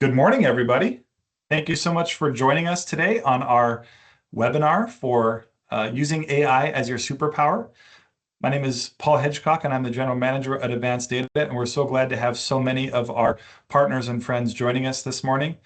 Good morning, everybody. Thank you so much for joining us today on our webinar for using AI as your superpower. My name is Paul Hedgecock, and I'm the General Manager at Advanced Data, and we're so glad to have so many of our partners and friends joining us this morning.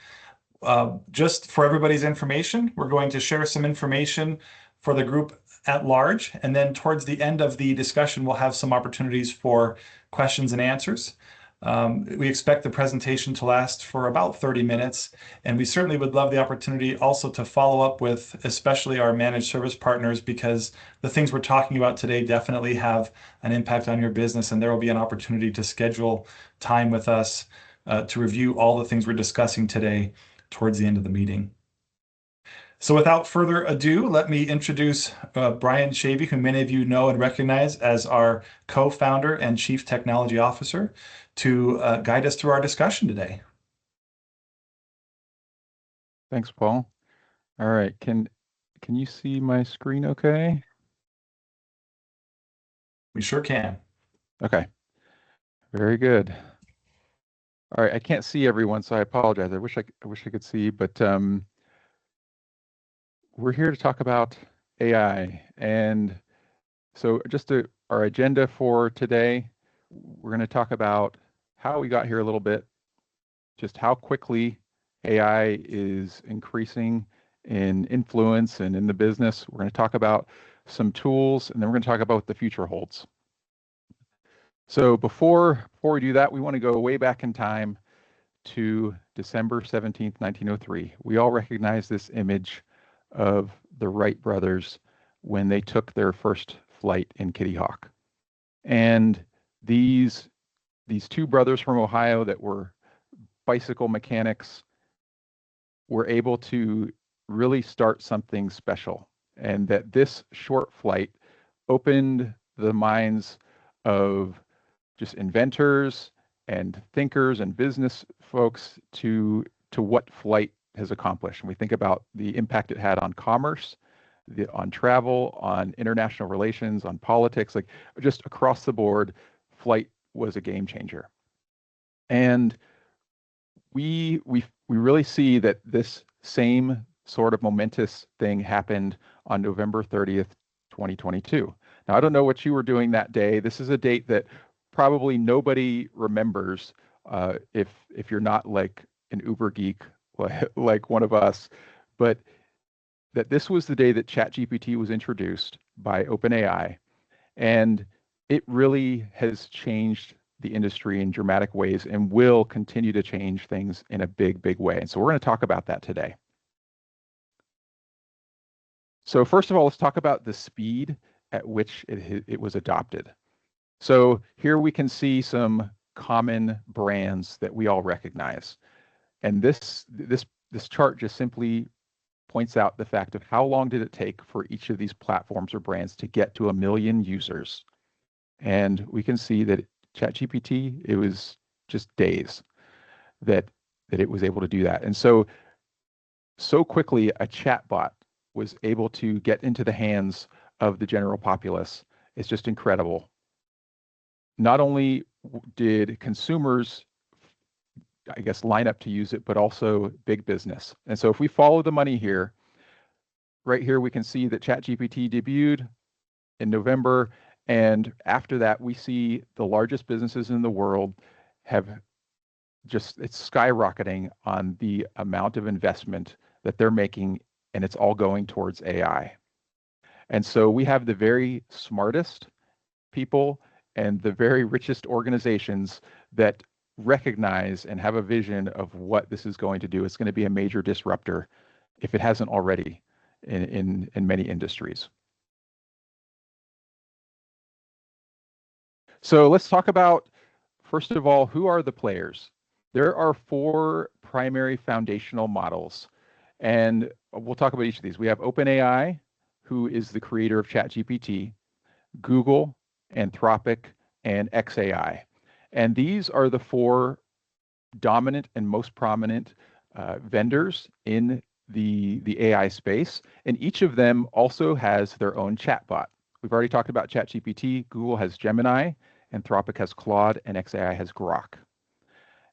Just for everybody's information, we're going to share some information for the group at large, and then towards the end of the discussion, we'll have some opportunities for questions and answers. We expect the presentation to last for about 30 minutes, and we certainly would love the opportunity also to follow up with especially our managed service partners, because the things we're talking about today definitely have an impact on your business, and there will be an opportunity to schedule time with us to review all the things we're discussing today towards the end of the meeting. So without further ado, let me introduce Brian Shavy, who many of you know and recognize as our co-founder and Chief Technology Officer, to guide us through our discussion today. Thanks, Paul. All right, can you see my screen okay? We sure can. Okay, very good. All right, I can't see everyone, so I apologize. I wish I could see, but we're here to talk about AI. And so just our agenda for today, we're going to talk about how we got here a little bit, just how quickly AI is increasing in influence and in the business. We're going to talk about some tools, and then we're going to talk about what the future holds. So before we do that, we want to go way back in time to December 17th, 1903. We all recognize this image of the Wright brothers when they took their first flight in Kitty Hawk. And these two brothers from Ohio that were bicycle mechanics were able to really start something special, and that this short flight opened the minds of just inventors and thinkers and business folks to what flight has accomplished. And we think about the impact it had on commerce, on travel, on international relations, on politics, like just across the board, flight was a game changer. And we really see that this same sort of momentous thing happened on November 30th, 2022. Now, I don't know what you were doing that day. This is a date that probably nobody remembers if you're not like an Uber geek like one of us, but that this was the day that ChatGPT was introduced by OpenAI, and it really has changed the industry in dramatic ways and will continue to change things in a big, big way. And so we're going to talk about that today. So first of all, let's talk about the speed at which it was adopted. So here we can see some common brands that we all recognize. And this chart just simply points out the fact of how long did it take for each of these platforms or brands to get to 1 million users. And we can see that ChatGPT, it was just days that it was able to do that. And so quickly a chatbot was able to get into the hands of the general populace. It's just incredible. Not only did consumers, I guess, line up to use it, but also big business. And so if we follow the money here, right here, we can see that ChatGPT debuted in November. And after that, we see the largest businesses in the world have just, it's skyrocketing on the amount of investment that they're making, and it's all going towards AI. And so we have the very smartest people and the very richest organizations that recognize and have a vision of what this is going to do. It's going to be a major disruptor, if it hasn't already, in many industries. So let's talk about, first of all, who are the players? There are 4 primary foundational models, and we'll talk about each of these. We have OpenAI, who is the creator of ChatGPT, Google, Anthropic, and xAI. And these are the 4 dominant and most prominent vendors in the AI space. And each of them also has their own chatbot. We've already talked about ChatGPT. Google has Gemini, Anthropic has Claude, and xAI has Grok.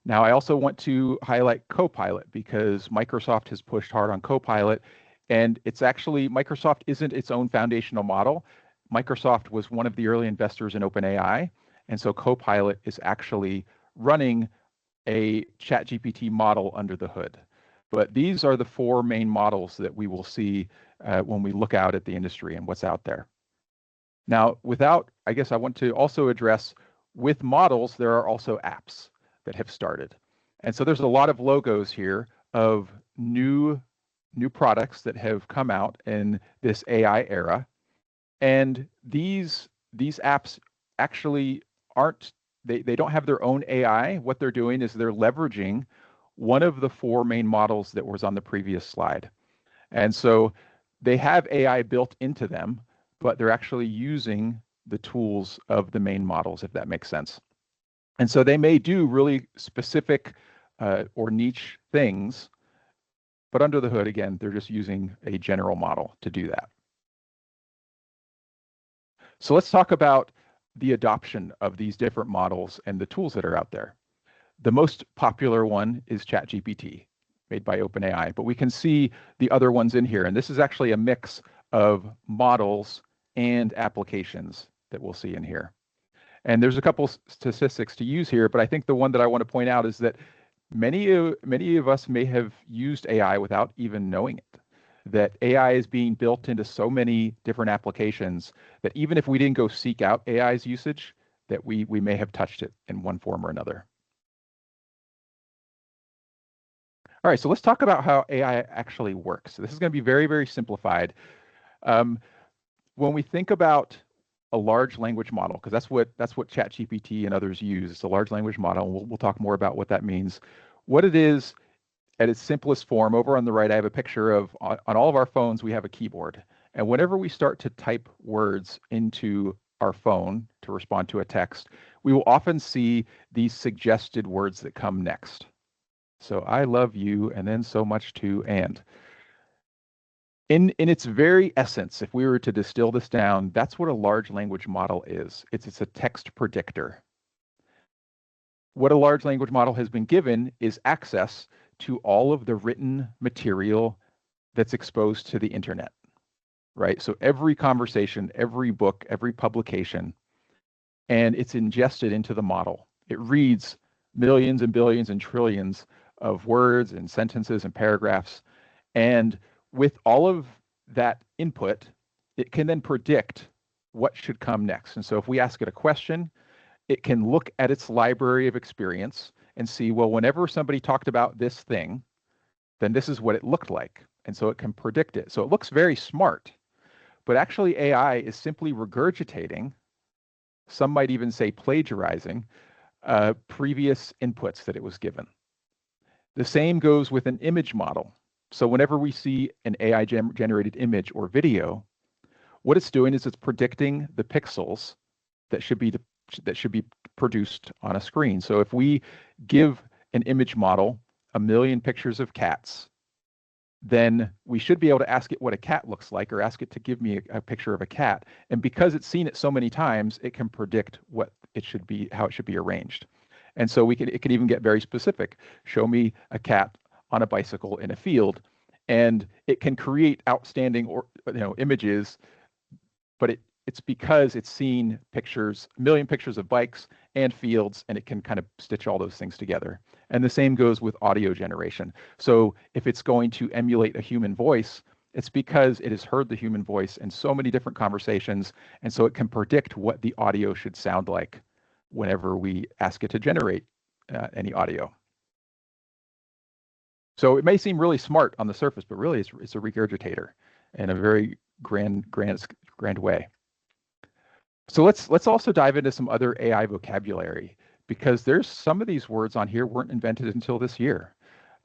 Now, I also want to highlight Copilot because Microsoft has pushed hard on Copilot, and it's actually, Microsoft isn't its own foundational model. Microsoft was one of the early investors in OpenAI, and so Copilot is actually running a ChatGPT model under the hood. But these are the four main models that we will see when we look out at the industry and what's out there. Now, I guess I want to also address, with models, there are also apps that have started. And so there's a lot of logos here of new products that have come out in this AI era. And these apps actually aren't, they don't have their own AI. What they're doing is they're leveraging one of the four main models that was on the previous slide. And so they have AI built into them, but they're actually using the tools of the main models, if that makes sense. And so they may do really specific or niche things, but under the hood, again, they're just using a general model to do that. So let's talk about the adoption of these different models and the tools that are out there. The most popular one is ChatGPT, made by OpenAI, but we can see the other ones in here. And this is actually a mix of models and applications that we'll see in here. And there's a couple statistics to use here, but I think the one that I want to point out is that many of us may have used AI without even knowing it. That AI is being built into so many different applications that even if we didn't go seek out AI's usage, that we may have touched it in one form or another. All right, so let's talk about how AI actually works. So this is going to be very, very simplified. When we think about a large language model, because that's what ChatGPT and others use. It's a large language model. And we'll talk more about what that means. What it is at its simplest form, over on the right, I have a picture of, on all of our phones, we have a keyboard. And whenever we start to type words into our phone to respond to a text, we will often see these suggested words that come next. So I love you, and then so much too, and. In its very essence, if we were to distill this down, that's what a large language model is. It's a text predictor. What a large language model has been given is access to all of the written material that's exposed to the internet, right? So every conversation, every book, every publication, and it's ingested into the model. It reads millions and billions and trillions of words and sentences and paragraphs, and with all of that input, it can then predict what should come next. And so if we ask it a question, it can look at its library of experience and see, well, whenever somebody talked about this thing, then this is what it looked like. And so it can predict it. So it looks very smart, but actually AI is simply regurgitating, some might even say plagiarizing, previous inputs that it was given. The same goes with an image model. So whenever we see an AI generated image or video, what it's doing is it's predicting the pixels that should be produced on a screen. So if we give an image model 1 million pictures of cats, then we should be able to ask it what a cat looks like, or ask it to give me a picture of a cat. And because it's seen it so many times, it can predict what it should be, how it should be arranged. And so it can even get very specific. Show me a cat on a bicycle in a field, and it can create outstanding images, but it's because it's seen pictures, 1 million pictures of bikes and fields, and it can kind of stitch all those things together. And the same goes with audio generation. So if it's going to emulate a human voice, it's because it has heard the human voice in so many different conversations, and so it can predict what the audio should sound like whenever we ask it to generate any audio. So it may seem really smart on the surface, but really it's a regurgitator in a very grand way. So let's also dive into some other AI vocabulary, because there's some of these words on here weren't invented until this year.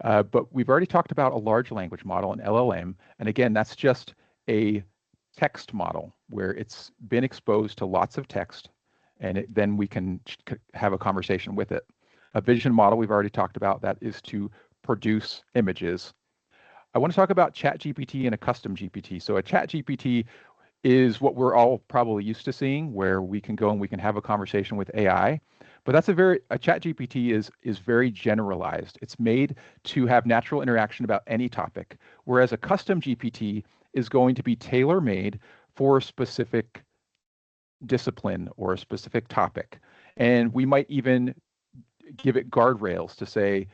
But we've already talked about a large language model, an LLM. And again, that's just a text model where it's been exposed to lots of text, and then we can have a conversation with it. A vision model we've already talked about, that is to produce images. I want to talk about ChatGPT and a custom GPT. So a ChatGPT is what we're all probably used to seeing, where we can go and we can have a conversation with AI. But that's a chat GPT is very generalized. It's made to have natural interaction about any topic, whereas a custom GPT is going to be tailor-made for a specific discipline or a specific topic. And we might even give it guardrails to say,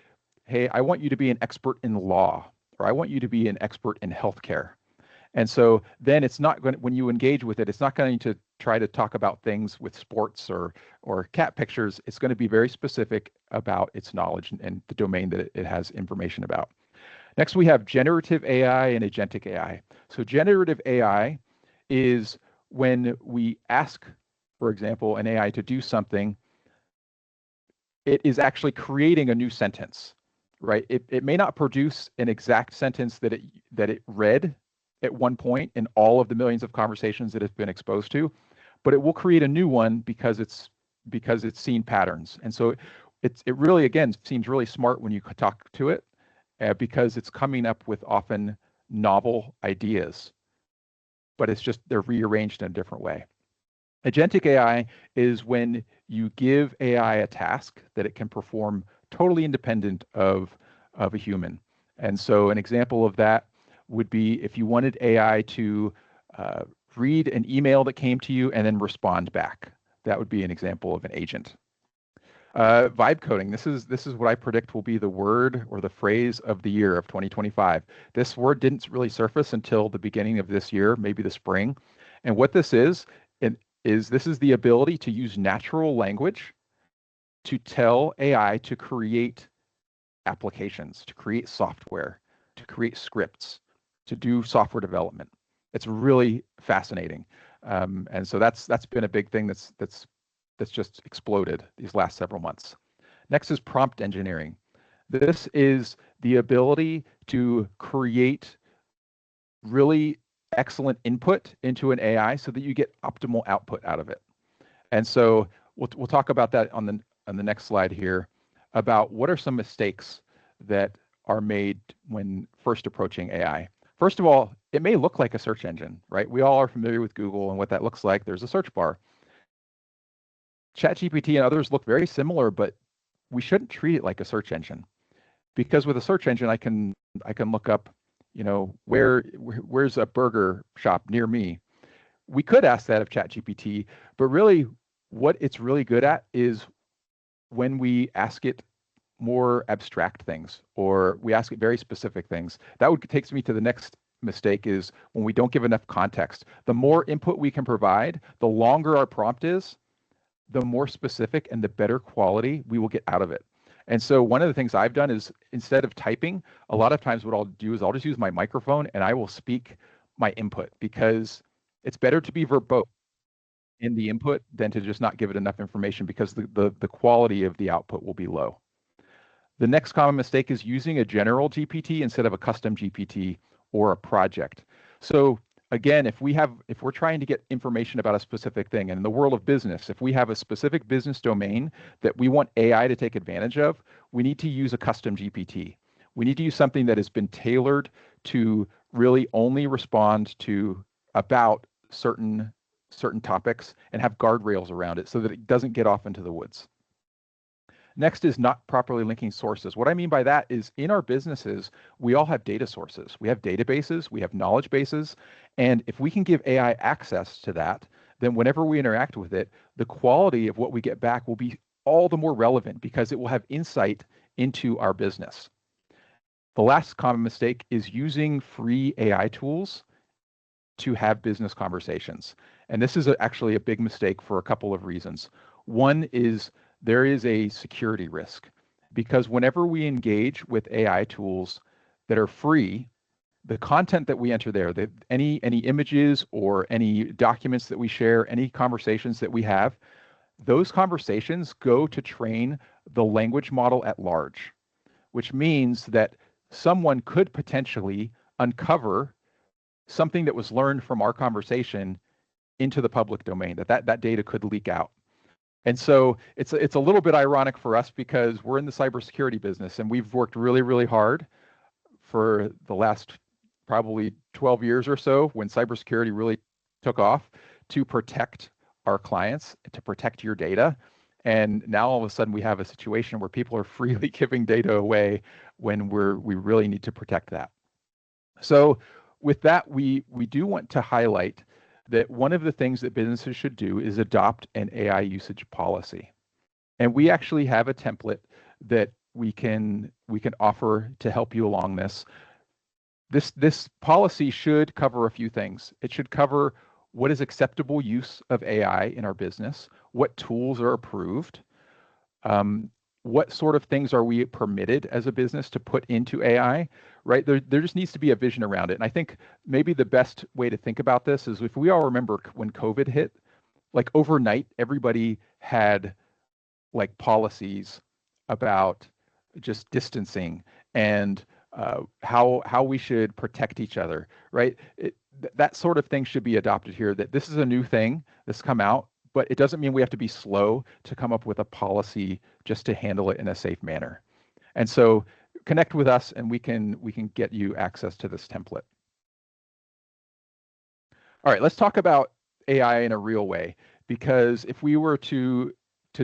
hey, I want you to be an expert in law, or I want you to be an expert in healthcare. And so then it's not going to, when you engage with it, it's not going to try to talk about things with sports or cat pictures. It's going to be very specific about its knowledge and the domain that it has information about. Next, we have generative AI and agentic AI. So generative AI is when we ask, for example, an AI to do something, it is actually creating a new sentence, right? It may not produce an exact sentence that it read at one point in all of the millions of conversations that it's been exposed to, but it will create a new one because it's seen patterns. And so it really, again, seems really smart when you talk to it because it's coming up with often novel ideas, but it's just they're rearranged in a different way. Agentic AI is when you give AI a task that it can perform totally independent of a human. And so an example of that would be if you wanted AI to read an email that came to you and then respond back. That would be an example of an agent. Vibe coding. This is what I predict will be the word or the phrase of the year of 2025. This word didn't really surface until the beginning of this year, maybe the spring. And what this is the ability to use natural language to tell AI to create applications, to create software, to create scripts, to do software development. It's really fascinating. And so that's been a big thing that's just exploded these last several months. Next is prompt engineering. This is the ability to create really excellent input into an AI so that you get optimal output out of it. And so we'll talk about that on the next slide here about what are some mistakes that are made when first approaching AI. First of all, it may look like a search engine, right? We all are familiar with Google and what that looks like. There's a search bar. ChatGPT and others look very similar, but we shouldn't treat it like a search engine, because with a search engine, I can look up, where's a burger shop near me. We could ask that of ChatGPT, but really what it's really good at is when we ask it more abstract things or we ask it very specific things. That takes me to the next mistake, is when we don't give enough context. The more input we can provide, the longer our prompt is, the more specific and the better quality we will get out of it. And so one of the things I've done is, instead of typing, a lot of times what I'll do is I'll just use my microphone and I will speak my input, because it's better to be verbose in the input than to just not give it enough information, because the quality of the output will be low. The next common mistake is using a general GPT instead of a custom GPT or a project. So again, if we're trying to get information about a specific thing, and in the world of business, if we have a specific business domain that we want AI to take advantage of, we need to use a custom GPT. We need to use something that has been tailored to really only respond to about certain topics and have guardrails around it so that it doesn't get off into the woods. Next is not properly linking sources. What I mean by that is, in our businesses, we all have data sources. We have databases, we have knowledge bases, and if we can give AI access to that, then whenever we interact with it, the quality of what we get back will be all the more relevant, because it will have insight into our business. The last common mistake is using free AI tools to have business conversations. And this is actually a big mistake for a couple of reasons. One is there is a security risk, because whenever we engage with AI tools that are free, the content that we enter there, any images or any documents that we share, any conversations that we have, those conversations go to train the language model at large, which means that someone could potentially uncover something that was learned from our conversation into the public domain, that data could leak out. And so it's a little bit ironic for us, because we're in the cybersecurity business and we've worked really, really hard for the last probably 12 years or so, when cybersecurity really took off, to protect our clients, to protect your data. And now all of a sudden we have a situation where people are freely giving data away when we really need to protect that. So with that, we do want to highlight that one of the things that businesses should do is adopt an AI usage policy. And we actually have a template that we can offer to help you along this. This policy should cover a few things. It should cover what is acceptable use of AI in our business, what tools are approved, what sort of things are we permitted as a business to put into AI, right? There just needs to be a vision around it. And I think maybe the best way to think about this is if we all remember when COVID hit, like overnight, everybody had like policies about just distancing and how we should protect each other, right? That sort of thing should be adopted here, that this is a new thing that's come out, but it doesn't mean we have to be slow to come up with a policy just to handle it in a safe manner. And so connect with us and we can get you access to this template. All right, let's talk about AI in a real way, because if we were to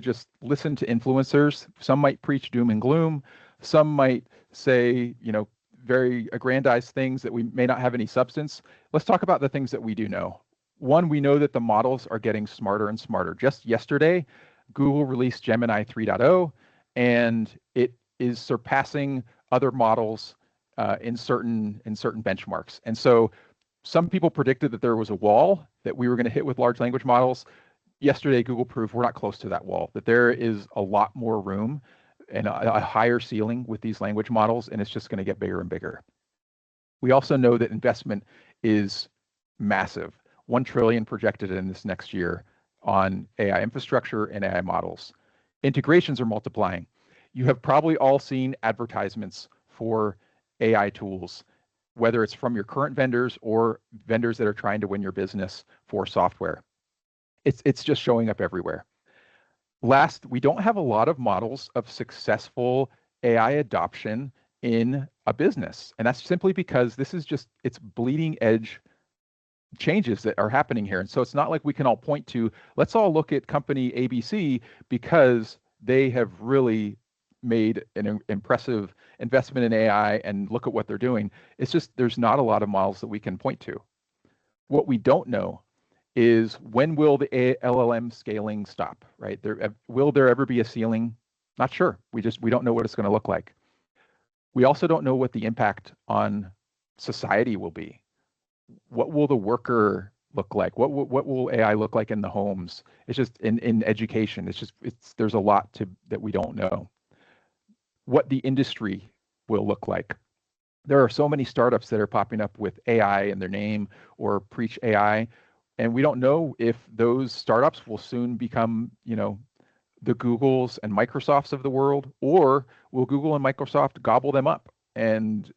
just listen to influencers, some might preach doom and gloom, some might say, very aggrandized things that we may not have any substance. Let's talk about the things that we do know. One, we know that the models are getting smarter and smarter. Just yesterday, Google released Gemini 3.0, and it is surpassing other models in certain benchmarks. And so some people predicted that there was a wall that we were going to hit with large language models. Yesterday, Google proved we're not close to that wall, that there is a lot more room and a higher ceiling with these language models, and it's just going to get bigger and bigger. We also know that investment is massive, 1 trillion projected in this next year on AI infrastructure and AI models. Integrations are multiplying. You have probably all seen advertisements for AI tools, whether it's from your current vendors or vendors that are trying to win your business for software. It's just showing up everywhere. Last, we don't have a lot of models of successful AI adoption in a business. And that's simply because this is it's bleeding edge changes that are happening here. And so it's not like we can all point to, let's all look at company ABC because they have really made an impressive investment in AI and look at what they're doing. It's just, there's not a lot of models that we can point to. What we don't know is when will the LLM scaling stop, right? Will there ever be a ceiling? Not sure. We don't know what it's going to look like. We also don't know what the impact on society will be. What will the worker look like? What will AI look like in the homes? It's just in education. There's a lot that we don't know. What the industry will look like. There are so many startups that are popping up with AI in their name or preach AI. And we don't know if those startups will soon become, the Googles and Microsofts of the world, or will Google and Microsoft gobble them up and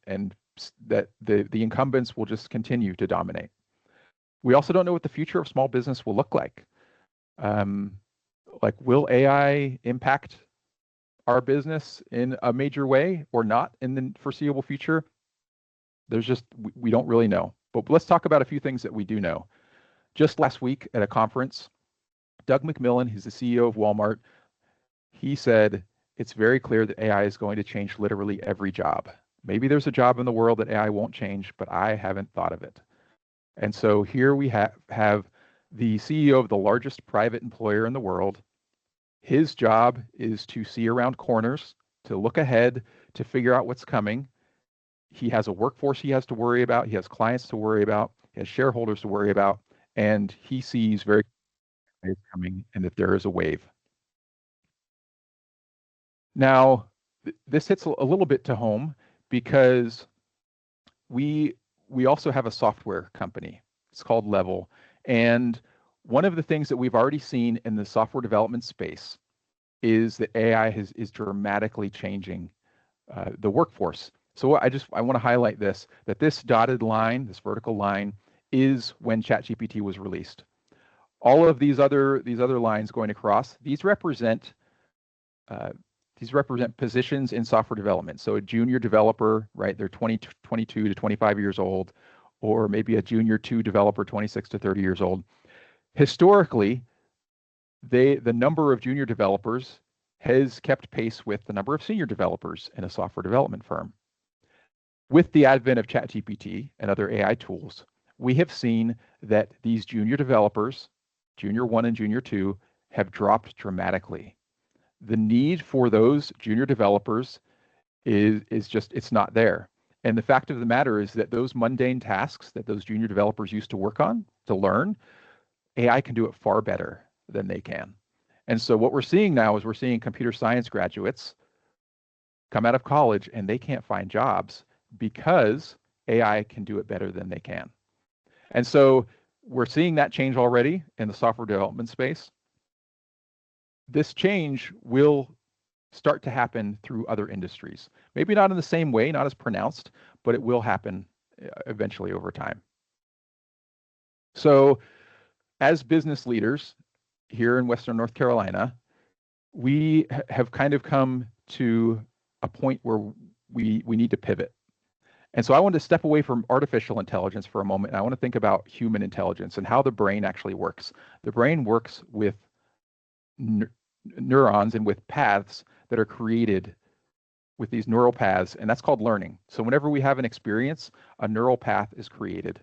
that the incumbents will just continue to dominate. We also don't know what the future of small business will look like. Will AI impact our business in a major way or not in the foreseeable future? We don't really know. But let's talk about a few things that we do know. Just last week at a conference, Doug McMillon, who's the CEO of Walmart, he said, it's very clear that AI is going to change literally every job. Maybe there's a job in the world that AI won't change, but I haven't thought of it. And so here we have the CEO of the largest private employer in the world. His job is to see around corners, to look ahead, to figure out what's coming. He has a workforce he has to worry about. He has clients to worry about. He has shareholders to worry about. And he sees very clearly coming and that there is a wave. Now, this hits a little bit to home because we also have a software company. It's called Level. And one of the things that we've already seen in the software development space is that AI is dramatically changing the workforce. So I want to highlight that this dotted line, this vertical line, is when ChatGPT was released. All of these other lines going across, these represent positions in software development. So a junior developer, right? They're 22 to 25 years old, or maybe a junior 2 developer, 26 to 30 years old. Historically, the number of junior developers has kept pace with the number of senior developers in a software development firm. With the advent of ChatGPT and other AI tools, we have seen that these junior developers, junior 1 and junior 2, have dropped dramatically. The need for those junior developers is just, it's not there. And the fact of the matter is that those mundane tasks that those junior developers used to work on, to learn, AI can do it far better than they can. And so what we're seeing now is we're seeing computer science graduates come out of college and they can't find jobs because AI can do it better than they can. And so we're seeing that change already in the software development space. This change will start to happen through other industries. Maybe not in the same way, not as pronounced, but it will happen eventually over time. So as business leaders here in Western North Carolina, we have kind of come to a point where we need to pivot. And so I want to step away from artificial intelligence for a moment, and I want to think about human intelligence and how the brain actually works. The brain works with neurons and with paths that are created with these neural paths, and that's called learning. So whenever we have an experience, a neural path is created.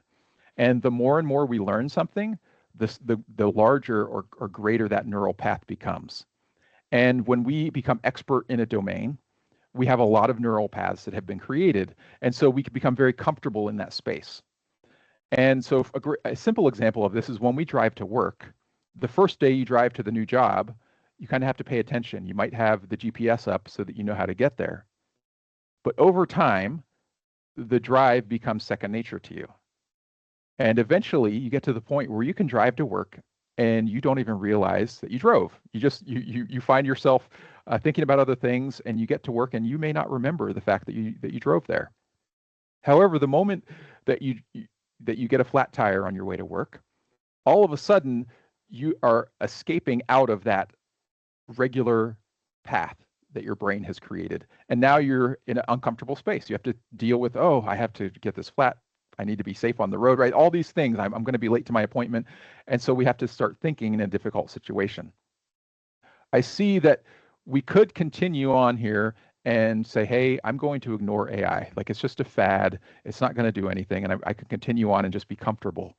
And the more and more we learn something, the larger or greater that neural path becomes. And when we become expert in a domain, we have a lot of neural paths that have been created. And so we can become very comfortable in that space. And so a simple example of this is when we drive to work, the first day you drive to the new job, you kind of have to pay attention. You might have the GPS up so that you know how to get there. But over time, the drive becomes second nature to you. And eventually you get to the point where you can drive to work and you don't even realize that you drove. You find yourself thinking about other things, and you get to work and you may not remember the fact that you drove there. However, the moment that you get a flat tire on your way to work, all of a sudden you are escaping out of that regular path that your brain has created. And now you're in an uncomfortable space. You have to deal with, oh, I have to get this flat. I need to be safe on the road, right? All these things. I'm going to be late to my appointment. And so we have to start thinking in a difficult situation. I see that we could continue on here and say, hey, I'm going to ignore AI. Like, it's just a fad. It's not going to do anything. And I could continue on and just be comfortable.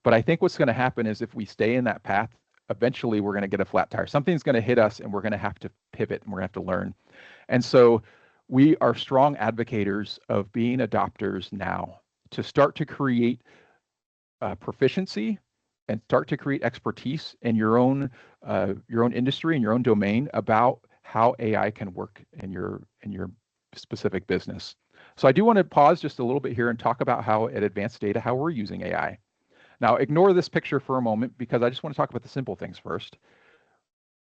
But I think what's going to happen is if we stay in that path, eventually we're going to get a flat tire. Something's going to hit us and we're going to have to pivot and we're going to have to learn. And so we are strong advocates of being adopters now to start to create proficiency and start to create expertise in your own industry and your own domain about how AI can work in your specific business. So I do want to pause just a little bit here and talk about how at Advanced Data, how we're using AI. Now, ignore this picture for a moment because I just want to talk about the simple things first.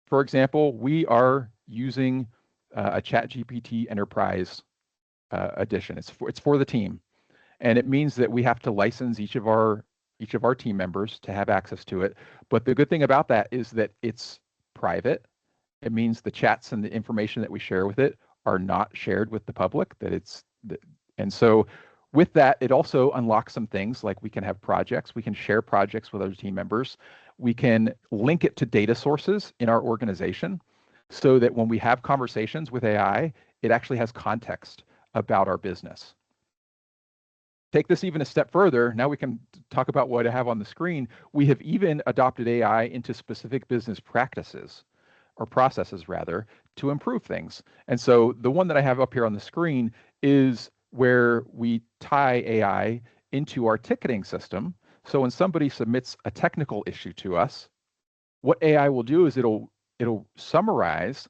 For example, we are using a ChatGPT Enterprise edition. It's for the team, and it means that we have to license each of our team members to have access to it. But the good thing about that is that it's private. It means the chats and the information that we share with it are not shared with the public. And so with that, it also unlocks some things like we can have projects. We can share projects with other team members. We can link it to data sources in our organization so that when we have conversations with AI, it actually has context about our business. Take this even a step further. Now we can talk about what I have on the screen. We have even adopted AI into specific business practices, or processes rather, to improve things. And so the one that I have up here on the screen is where we tie AI into our ticketing system. So when somebody submits a technical issue to us, what AI will do is it'll summarize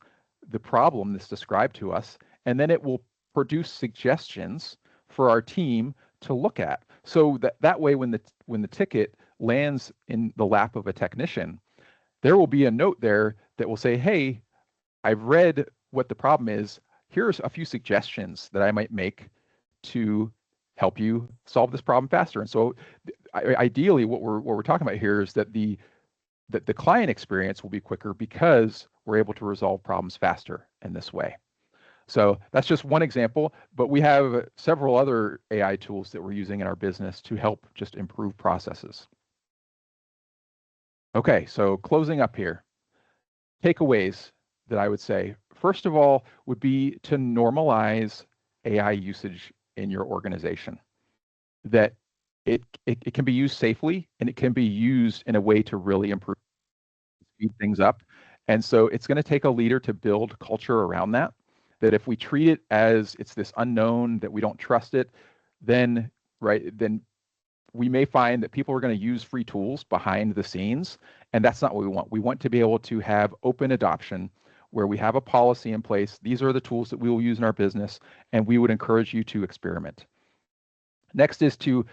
the problem that's described to us, and then it will produce suggestions for our team to look at. So that way when the ticket lands in the lap of a technician, there will be a note there that will say, hey, I've read what the problem is. Here's a few suggestions that I might make to help you solve this problem faster. And so ideally what we're talking about here is that the client experience will be quicker because we're able to resolve problems faster in this way. So that's just one example, but we have several other AI tools that we're using in our business to help just improve processes. Okay, so closing up here. takeaways that I would say, first of all, would be to normalize AI usage in your organization. That it can be used safely and it can be used in a way to really improve, speed things up. And so it's going to take a leader to build culture around that. That if we treat it as it's this unknown, that we don't trust it, then then we may find that people are going to use free tools behind the scenes, and that's not what we want. We want to be able to have open adoption where we have a policy in place. These are the tools that we will use in our business, and we would encourage you to experiment. Next is to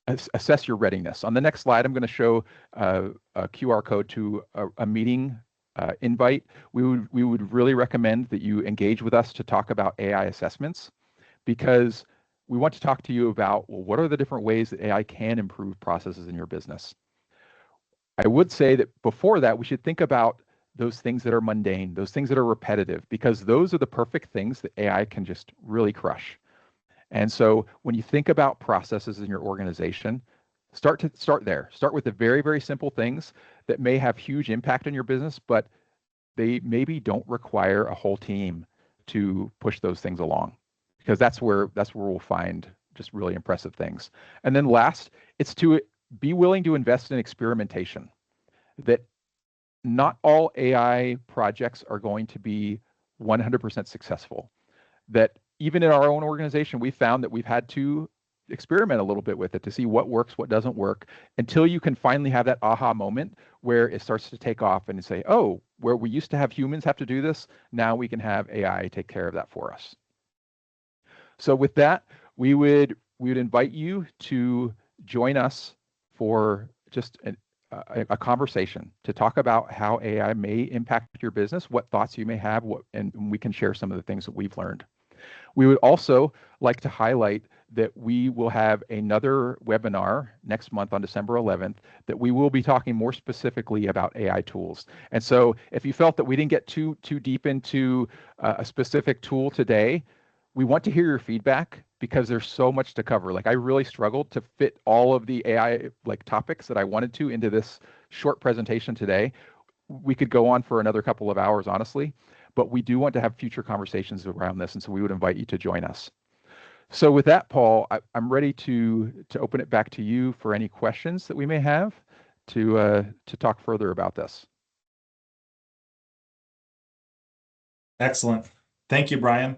assess your readiness. On the next slide, I'm going to show a QR code to a meeting invite. We would really recommend that you engage with us to talk about AI assessments, because we want to talk to you about, well, what are the different ways that AI can improve processes in your business? I would say that before that, we should think about those things that are mundane, those things that are repetitive, because those are the perfect things that AI can just really crush. And so when you think about processes in your organization, start there. Start with the very, very simple things that may have huge impact on your business, but they maybe don't require a whole team to push those things along, because that's where we'll find just really impressive things. And then last, it's to be willing to invest in experimentation. That not all AI projects are going to be 100% successful. That even in our own organization, we found that we've had to experiment a little bit with it to see what works, what doesn't work, until you can finally have that aha moment where it starts to take off and say, oh, where we used to have humans have to do this, now we can have AI take care of that for us. So with that, we would invite you to join us for just a conversation to talk about how AI may impact your business, what thoughts you may have, and we can share some of the things that we've learned. We would also like to highlight that we will have another webinar next month on December 11th that we will be talking more specifically about AI tools. And so if you felt that we didn't get too deep into a specific tool today, we want to hear your feedback, because there's so much to cover. Like, I really struggled to fit all of the AI topics that I wanted to into this short presentation today. We could go on for another couple of hours, honestly, but we do want to have future conversations around this, and so we would invite you to join us. So with that, Paul, I'm ready to open it back to you for any questions that we may have to talk further about this. Excellent. Thank you, Brian.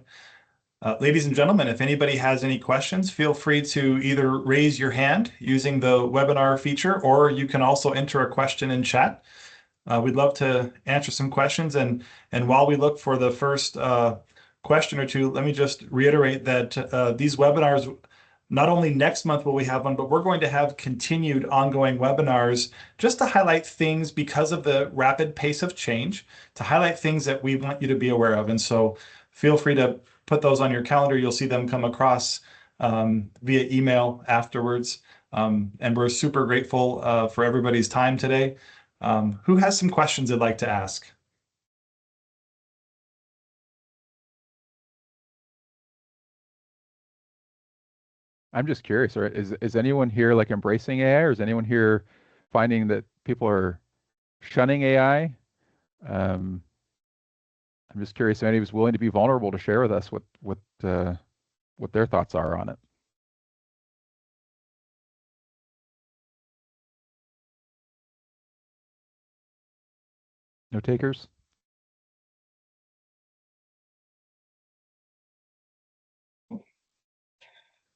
Ladies and gentlemen, if anybody has any questions, feel free to either raise your hand using the webinar feature, or you can also enter a question in chat. We'd love to answer some questions. And while we look for the first question or two, let me just reiterate that these webinars, not only next month will we have one, but we're going to have continued ongoing webinars just to highlight things, because of the rapid pace of change, to highlight things that we want you to be aware of. And so feel free to put those on your calendar. You'll see them come across via email afterwards. And we're super grateful for everybody's time today. Who has some questions they'd like to ask? I'm just curious, is anyone here embracing AI, or is anyone here finding that people are shunning AI? I'm just curious if anybody's willing to be vulnerable to share with us what their thoughts are on it. No takers?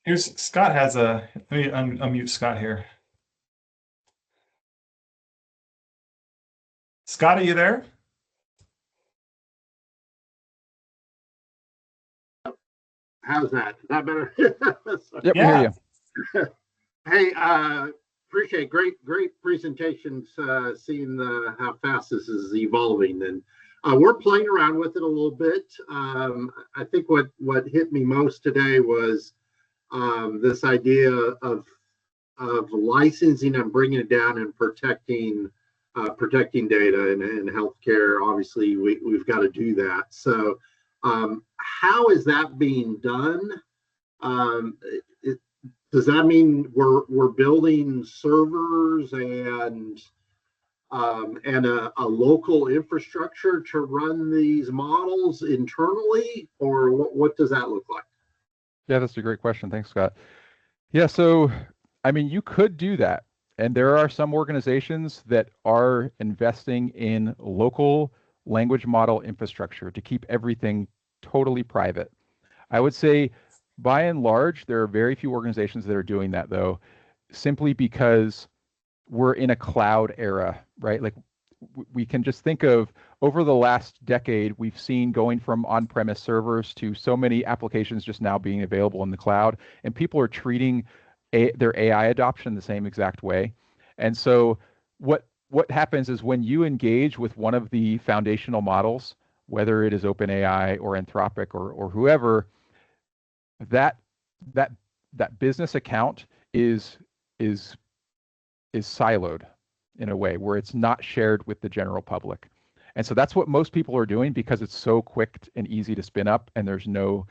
Here's Scott has let me unmute Scott here. Scott, are you there? How's that? Is that better? Yep, we hear you. Hey, appreciate great presentations, seeing how fast this is evolving, and we're playing around with it a little bit. I think what hit me most today was this idea of licensing and bringing it down and protecting data and healthcare. Obviously, we've got to do that. So how is that being done? Does that mean we're building servers and and a local infrastructure to run these models internally, or what does that look like? Yeah, that's a great question. Thanks, Scott. Yeah, so I mean, you could do that. And there are some organizations that are investing in local language model infrastructure to keep everything totally private. I would say by and large, there are very few organizations that are doing that, though, simply because we're in a cloud era, right? Like we can just think of over the last decade, we've seen going from on-premise servers to so many applications just now being available in the cloud, and people are treating their AI adoption the same exact way. And so what happens is when you engage with one of the foundational models, whether it is OpenAI or Anthropic or whoever, that that that business account is is siloed in a way where it's not shared with the general public. And so that's what most people are doing because it's so quick and easy to spin up and there's no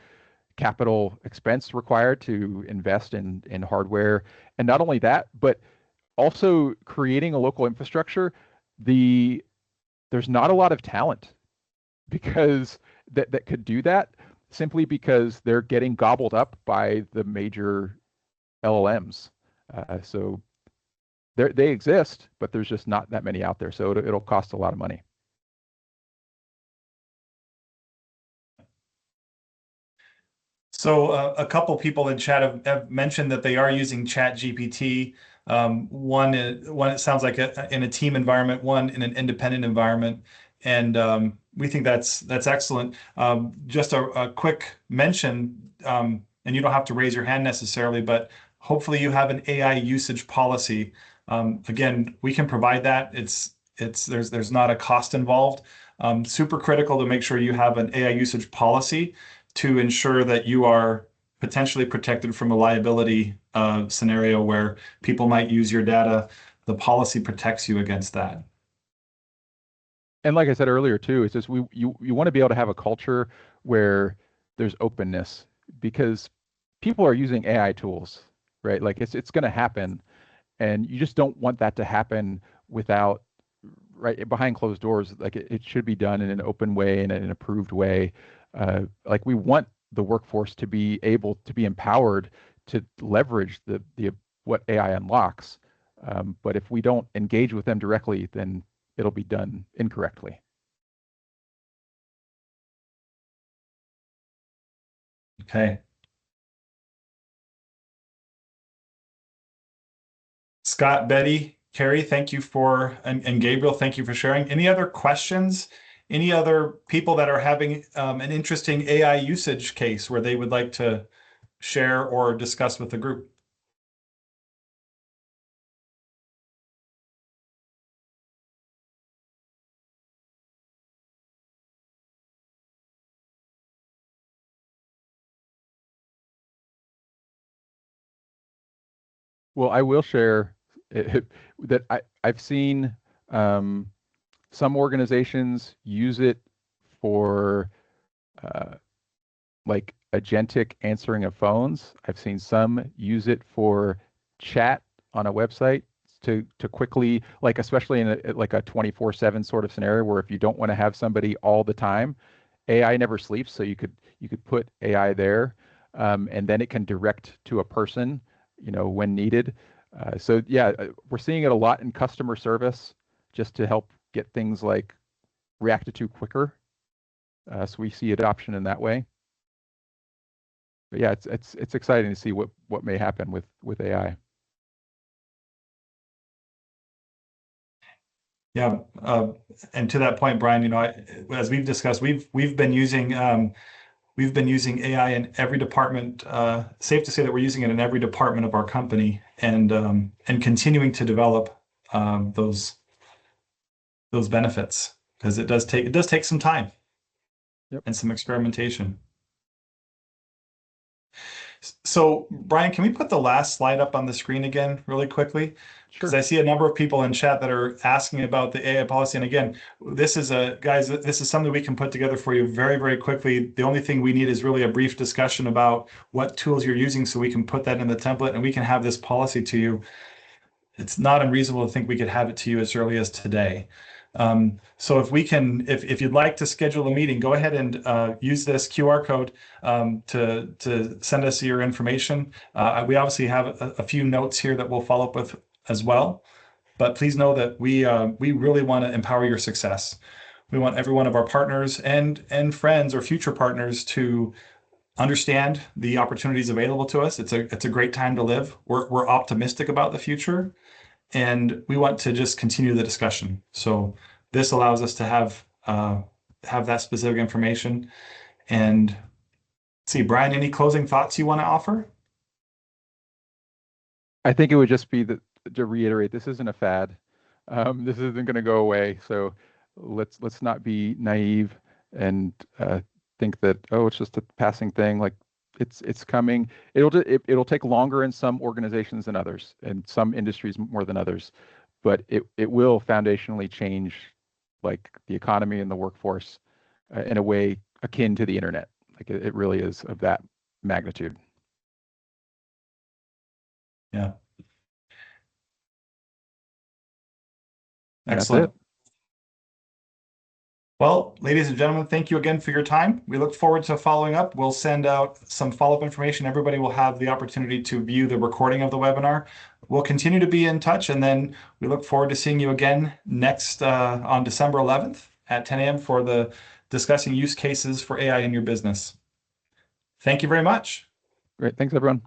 capital expense required to invest in hardware. And not only that, but also creating a local infrastructure, there's not a lot of talent because that could do that simply because they're getting gobbled up by the major LLMs. So they exist, but there's just not that many out there. So it'll cost a lot of money. So a couple people in chat have mentioned that they are using ChatGPT. One it sounds like in a team environment, one in an independent environment, and we think that's excellent. Just a quick mention, and you don't have to raise your hand necessarily, but hopefully you have an AI usage policy. Again, we can provide that. There's not a cost involved. Super critical to make sure you have an AI usage policy to ensure that you are potentially protected from a liability scenario where people might use your data. The policy protects you against that. And like I said earlier too, it's just you want to be able to have a culture where there's openness because people are using AI tools, right? Like it's going to happen, and you just don't want that to happen without right behind closed doors. Like it should be done in an open way and an approved way. Like we want the workforce to be able to be empowered to leverage the what AI unlocks. But if we don't engage with them directly, then it'll be done incorrectly. Okay. Scott, Betty, Carrie, thank you and Gabriel, thank you for sharing. Any other questions? Any other people that are having an interesting AI usage case where they would like to share or discuss with the group? Well, I will share that I've seen some organizations use it for like agentic answering of phones. I've seen some use it for chat on a website to quickly, like especially in like a 24/7 sort of scenario where if you don't want to have somebody all the time, AI never sleeps, so you could put AI there, and then it can direct to a person, when needed. So yeah, we're seeing it a lot in customer service, just to help get things like reacted to quicker. So we see adoption in that way. But yeah, it's exciting to see what may happen with AI. Yeah, and to that point, Brian, as we've discussed, we've been using AI in every department. Safe to say that we're using it in every department of our company, and continuing to develop those benefits because it does take some time. Yep. And some experimentation. So, Brian, can we put the last slide up on the screen again really quickly? Because I see a number of people in chat that are asking about the AI policy. And again, this is something we can put together for you very, very quickly. The only thing we need is really a brief discussion about what tools you're using so we can put that in the template and we can have this policy to you it's not unreasonable to think we could have it to you as early as today. So if we can, if you'd like to schedule a meeting, go ahead and use this QR code to send us your information. We obviously have a few notes here that we'll follow up with as well. But please know that we really want to empower your success. We want every one of our partners and friends or future partners to understand the opportunities available to us. It's a great time to live. We're optimistic about the future, and we want to just continue the discussion. So this allows us to have that specific information. And let's see, Brian, any closing thoughts you want to offer? I think it would just be to reiterate, this isn't a fad. This isn't going to go away. So let's not be naive and think that, oh, it's just a passing thing. Like it's coming. It'll take longer in some organizations than others, and some industries more than others, but it will foundationally change like the economy and the workforce in a way akin to the internet. Like it really is of that magnitude. Yeah. And Excellent. that's it. Well, ladies and gentlemen, thank you again for your time. We look forward to following up. We'll send out some follow-up information. Everybody will have the opportunity to view the recording of the webinar. We'll continue to be in touch, and then we look forward to seeing you again next on December 11th at 10 a.m. for the discussing use cases for AI in your business. Thank you very much. Great. Thanks, everyone.